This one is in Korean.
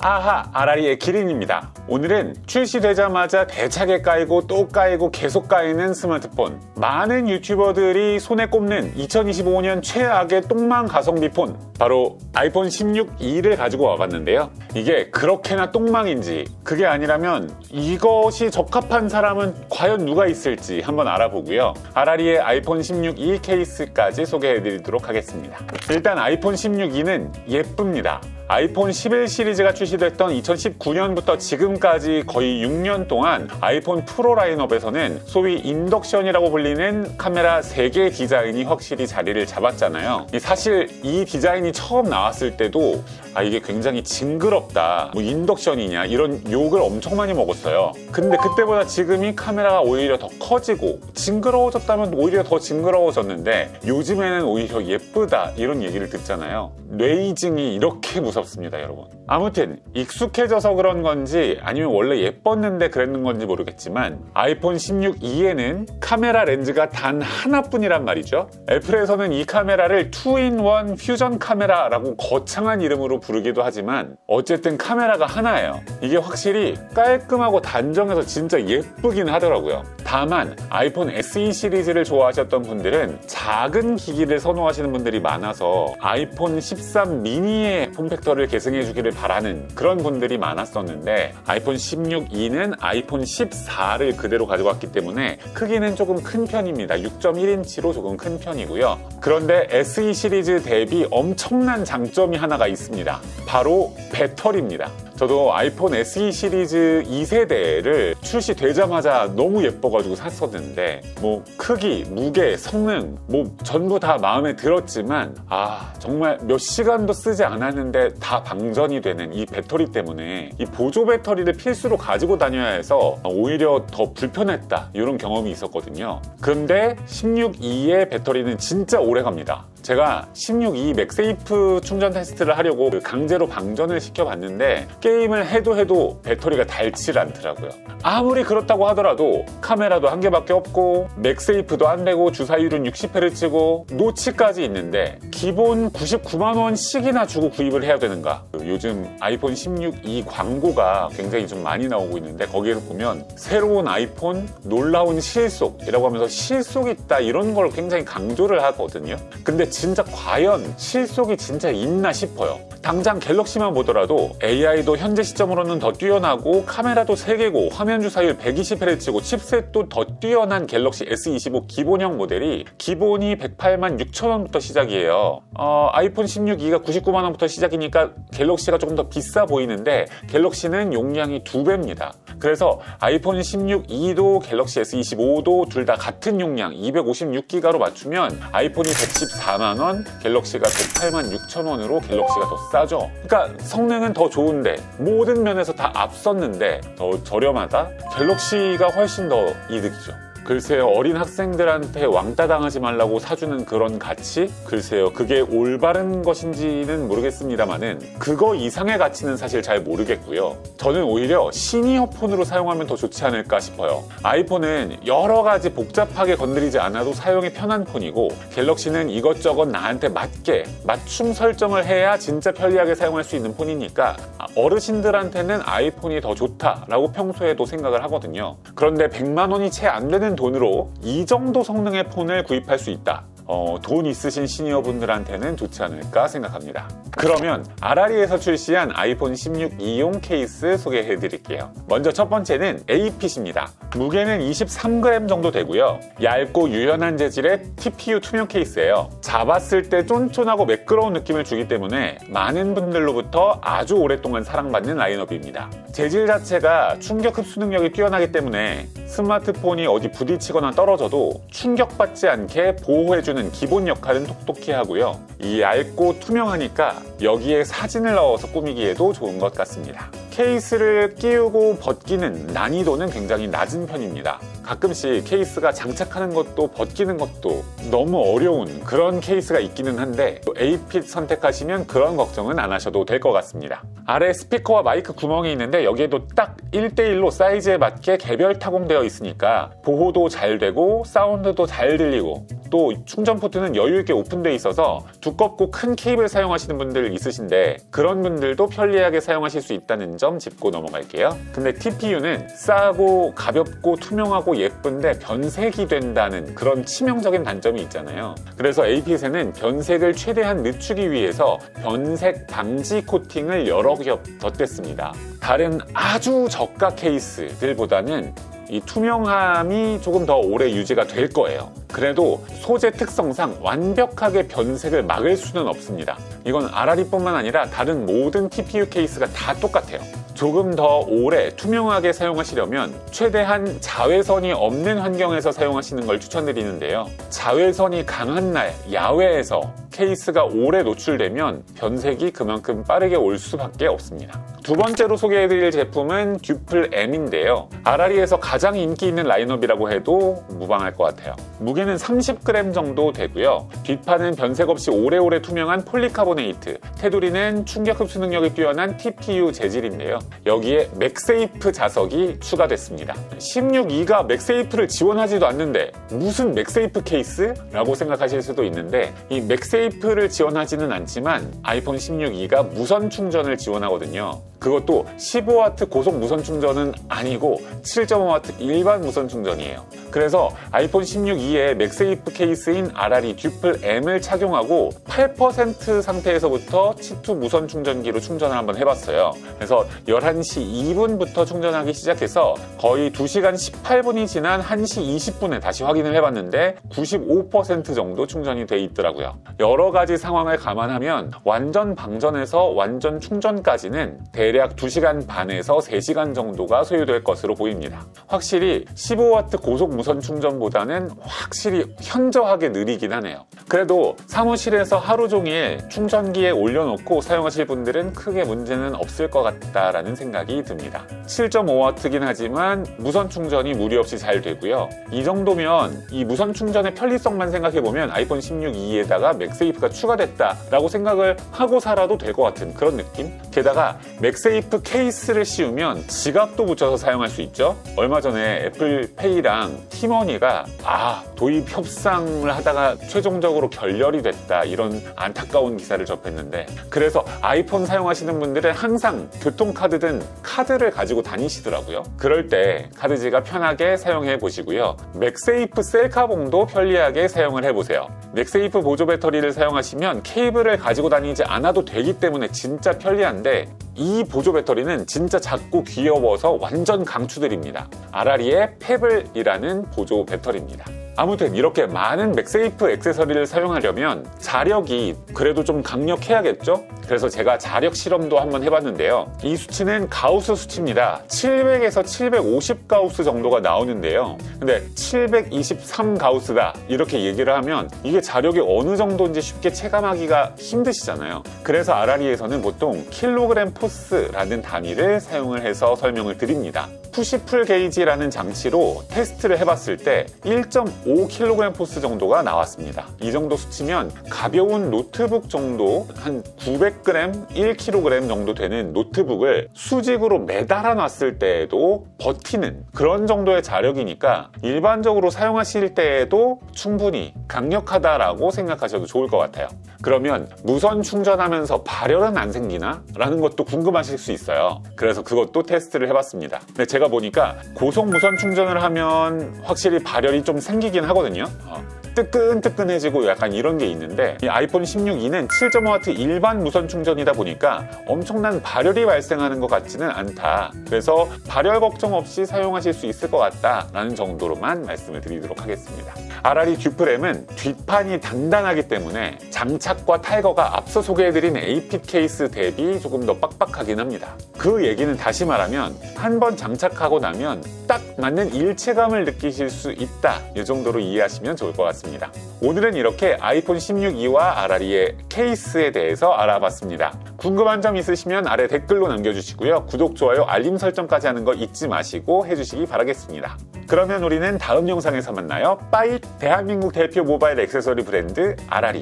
하하, 아라리의 기린입니다. 오늘은 출시되자마자 대차게 까이고 또 까이고 계속 까이는 스마트폰, 많은 유튜버들이 손에 꼽는 2025년 최악의 똥망 가성비 폰, 바로 아이폰 16e를 가지고 와봤는데요. 이게 그렇게나 똥망인지, 그게 아니라면 이것이 적합한 사람은 과연 누가 있을지 한번 알아보고요. 아라리의 아이폰 16e 케이스까지 소개해드리도록 하겠습니다. 일단 아이폰 16e는 예쁩니다. 아이폰 11 시리즈가 출시됐던 2019년부터 지금까지 거의 6년 동안 아이폰 프로 라인업에서는 소위 인덕션이라고 불리는 카메라 3개 디자인이 확실히 자리를 잡았잖아요. 사실 이 디자인이 처음 나왔을 때도 이게 굉장히 징그럽다, 뭐 인덕션이냐 이런 욕을 엄청 많이 먹었어요. 근데 그때보다 지금이 카메라가 오히려 더 커지고 징그러워졌다면 오히려 더 징그러워졌는데 요즘에는 오히려 예쁘다 이런 얘기를 듣잖아요. 뇌이징이 이렇게 무섭습니다, 여러분. 아무튼 익숙해져서 그런 건지 아니면 원래 예뻤는데 그랬는 건지 모르겠지만 아이폰 16e에는 카메라 렌즈가 단 하나뿐이란 말이죠. 애플에서는 이 카메라를 2-in-1 퓨전 카메라라고 거창한 이름으로 부르기도 하지만 어쨌든 카메라가 하나예요. 이게 확실히 깔끔하고 단정해서 진짜 예쁘긴 하더라고요. 다만 아이폰 SE 시리즈를 좋아하셨던 분들은 작은 기기를 선호하시는 분들이 많아서 아이폰 13 미니의 폼팩터를 계승해 주기를 바라는 그런 분들이 많았었는데 아이폰 16e는 아이폰 14를 그대로 가져왔기 때문에 크기는 조금 큰 편입니다. 6.1인치로 조금 큰 편이고요. 그런데 SE 시리즈 대비 엄청난 장점이 하나가 있습니다. 바로 배터리입니다. 저도 아이폰 SE 시리즈 2세대를 출시되자마자 너무 예뻐가지고 샀었는데 뭐 크기, 무게, 성능 뭐 전부 다 마음에 들었지만 정말 몇 시간도 쓰지 않았는데 다 방전이 되는 이 배터리 때문에 이 보조 배터리를 필수로 가지고 다녀야 해서 오히려 더 불편했다 이런 경험이 있었거든요. 그런데 16e의 배터리는 진짜 오래 갑니다. 제가 16e 맥세이프 충전 테스트를 하려고 강제로 방전을 시켜봤는데 게임을 해도 배터리가 닳질 않더라고요. 아무리 그렇다고 하더라도 카메라도 한 개밖에 없고 맥세이프도 안 되고 주사율은 60Hz고 노치까지 있는데 기본 99만원씩이나 주고 구입을 해야 되는가. 요즘 아이폰 16e 광고가 굉장히 좀 많이 나오고 있는데 거기에서 보면 새로운 아이폰 놀라운 실속이라고 하면서 실속 있다 이런 걸 굉장히 강조를 하거든요. 근데 진짜 과연 실속이 진짜 있나 싶어요. 당장 갤럭시만 보더라도 AI도 현재 시점으로는 더 뛰어나고 카메라도 3개고 화면 주사율 120Hz고 칩셋도 더 뛰어난 갤럭시 S25 기본형 모델이 기본이 108만 6천원부터 시작이에요. 아이폰 16e가 99만원부터 시작이니까 갤럭시가 조금 더 비싸 보이는데 갤럭시는 용량이 2배입니다. 그래서 아이폰 16e도 갤럭시 S25도 둘 다 같은 용량 256기가로 맞추면 아이폰이 114만원, 갤럭시가 108만 6천원으로 갤럭시가 더 싸죠. 그러니까 성능은 더 좋은데 모든 면에서 다 앞섰는데 더 저렴하다? 갤럭시가 훨씬 더 이득이죠. 글쎄요, 어린 학생들한테 왕따 당하지 말라고 사주는 그런 가치? 글쎄요, 그게 올바른 것인지는 모르겠습니다만은 그거 이상의 가치는 사실 잘 모르겠고요. 저는 오히려 시니어 폰으로 사용하면 더 좋지 않을까 싶어요. 아이폰은 여러 가지 복잡하게 건드리지 않아도 사용이 편한 폰이고 갤럭시는 이것저것 나한테 맞게 맞춤 설정을 해야 진짜 편리하게 사용할 수 있는 폰이니까 어르신들한테는 아이폰이 더 좋다라고 평소에도 생각을 하거든요. 그런데 100만원이 채 안 되는 돈으로 이 정도 성능의 폰을 구입할 수 있다. 돈 있으신 시니어분들한테는 좋지 않을까 생각합니다. 그러면 아라리에서 출시한 아이폰 16e용 케이스 소개해 드릴게요. 먼저 첫 번째는 APC입니다. 무게는 23g 정도 되고요. 얇고 유연한 재질의 TPU 투명 케이스예요. 잡았을 때 쫀쫀하고 매끄러운 느낌을 주기 때문에 많은 분들로부터 아주 오랫동안 사랑받는 라인업입니다. 재질 자체가 충격 흡수 능력이 뛰어나기 때문에 스마트폰이 어디 부딪히거나 떨어져도 충격받지 않게 보호해주는 기본 역할은 톡톡히 하고요. 이 얇고 투명하니까 여기에 사진을 넣어서 꾸미기에도 좋은 것 같습니다. 케이스를 끼우고 벗기는 난이도는 굉장히 낮은 편입니다. 가끔씩 케이스가 장착하는 것도 벗기는 것도 너무 어려운 그런 케이스가 있기는 한데 APIC 선택하시면 그런 걱정은 안 하셔도 될 것 같습니다. 아래 스피커와 마이크 구멍이 있는데 여기에도 딱 1대1로 사이즈에 맞게 개별 타공되어 있으니까 보호도 잘 되고 사운드도 잘 들리고 또 충전 포트는 여유있게 오픈되어 있어서 두껍고 큰 케이블 사용하시는 분들 있으신데 그런 분들도 편리하게 사용하실 수 있다는 점 짚고 넘어갈게요. 근데 TPU는 싸고 가볍고 투명하고 예쁜데 변색이 된다는 그런 치명적인 단점이 있잖아요. 그래서 APS는 변색을 최대한 늦추기 위해서 변색 방지 코팅을 여러 겹 덧댔습니다. 다른 아주 저가 케이스들보다는 이 투명함이 조금 더 오래 유지가 될 거예요. 그래도 소재 특성상 완벽하게 변색을 막을 수는 없습니다. 이건 RRE뿐만 아니라 다른 모든 TPU 케이스가 다 똑같아요. 조금 더 오래 투명하게 사용하시려면 최대한 자외선이 없는 환경에서 사용하시는 걸 추천드리는데요. 자외선이 강한 날 야외에서 케이스가 오래 노출되면 변색이 그만큼 빠르게 올 수밖에 없습니다. 두 번째로 소개해드릴 제품은 듀플 M인데요. RRE에서 가장 인기 있는 라인업이라고 해도 무방할 것 같아요. 무게는 30g 정도 되고요. 뒷판은 변색 없이 오래오래 투명한 폴리카보네이트, 테두리는 충격 흡수 능력이 뛰어난 TPU 재질인데요. 여기에 맥세이프 자석이 추가됐습니다. 16E가 맥세이프를 지원하지도 않는데 무슨 맥세이프 케이스? 라고 생각하실 수도 있는데 이 맥세이프를 지원하지는 않지만 아이폰 16E가 무선 충전을 지원하거든요. 그것도 15W 고속 무선 충전은 아니고 7.5W 일반 무선 충전이에요. 그래서 아이폰 16E의 맥세이프 케이스인 RRE 듀플 M을 착용하고 8% 상태에서부터 C2 무선 충전기로 충전을 한번 해봤어요. 그래서 11시 2분부터 충전하기 시작해서 거의 2시간 18분이 지난 1시 20분에 다시 확인을 해봤는데 95% 정도 충전이 돼 있더라고요. 여러 가지 상황을 감안하면 완전 방전에서 완전 충전까지는 대략 2시간 반에서 3시간 정도가 소요될 것으로 보입니다. 확실히 15W 고속 무선 충전보다는 확실히 현저하게 느리긴 하네요. 그래도 사무실에서 하루 종일 충전기에 올려놓고 사용하실 분들은 크게 문제는 없을 것 같다라는 생각이 듭니다. 7.5W긴 하지만 무선 충전이 무리 없이 잘 되고요. 이 정도면 이 무선 충전의 편리성만 생각해보면 아이폰 16E에다가 맥세이프가 추가됐다라고 생각을 하고 살아도 될 것 같은 그런 느낌? 게다가 맥세이프 케이스를 씌우면 지갑도 붙여서 사용할 수 있죠. 얼마 전에 애플페이랑 티머니가 도입 협상을 하다가 최종적으로 결렬이 됐다 이런 안타까운 기사를 접했는데 그래서 아이폰 사용하시는 분들은 항상 교통카드든 카드를 가지고 다니시더라고요. 그럴 때 카드지가 편하게 사용해 보시고요. 맥세이프 셀카봉도 편리하게 사용을 해보세요. 맥세이프 보조 배터리를 사용하시면 케이블을 가지고 다니지 않아도 되기 때문에 진짜 편리한데 이 보조 배터리는 진짜 작고 귀여워서 완전 강추드립니다. RRE의 페블이라는 보조 배터리입니다. 아무튼 이렇게 많은 맥세이프 액세서리를 사용하려면 자력이 그래도 좀 강력해야겠죠? 그래서 제가 자력 실험도 한번 해봤는데요. 이 수치는 가우스 수치입니다. 700에서 750 가우스 정도가 나오는데요. 근데 723 가우스다 이렇게 얘기를 하면 이게 자력이 어느 정도인지 쉽게 체감하기가 힘드시잖아요. 그래서 RRE에서는 보통 킬로그램 포스라는 단위를 사용을 해서 설명을 드립니다. 푸시풀 게이지라는 장치로 테스트를 해봤을 때 1.5kg 포스 정도가 나왔습니다. 이 정도 수치면 가벼운 노트북 정도 한 900g, 1kg 정도 되는 노트북을 수직으로 매달아 놨을 때에도 버티는 그런 정도의 자력이니까 일반적으로 사용하실 때에도 충분히 강력하다라고 생각하셔도 좋을 것 같아요. 그러면 무선 충전하면서 발열은 안 생기나? 라는 것도 궁금하실 수 있어요. 그래서 그것도 테스트를 해봤습니다. 근데 제가 보니까 고속 무선 충전을 하면 확실히 발열이 좀 생기긴 하거든요. 뜨끈뜨끈해지고 약간 이런 게 있는데 이 아이폰 16E는 7.5W 일반 무선 충전이다 보니까 엄청난 발열이 발생하는 것 같지는 않다. 그래서 발열 걱정 없이 사용하실 수 있을 것 같다라는 정도로만 말씀을 드리도록 하겠습니다. RRE 듀플 M은 뒷판이 단단하기 때문에 장착과 탈거가 앞서 소개해드린 APIT 케이스 대비 조금 더 빡빡하긴 합니다. 그 얘기는 다시 말하면 한번 장착하고 나면 딱 맞는 일체감을 느끼실 수 있다. 이 정도로 이해하시면 좋을 것 같습니다. 오늘은 이렇게 아이폰 16E와 RRE의 케이스에 대해서 알아봤습니다. 궁금한 점 있으시면 아래 댓글로 남겨주시고요. 구독, 좋아요, 알림 설정까지 하는 거 잊지 마시고 해주시기 바라겠습니다. 그러면 우리는 다음 영상에서 만나요. 빠이! 대한민국 대표 모바일 액세서리 브랜드 RRE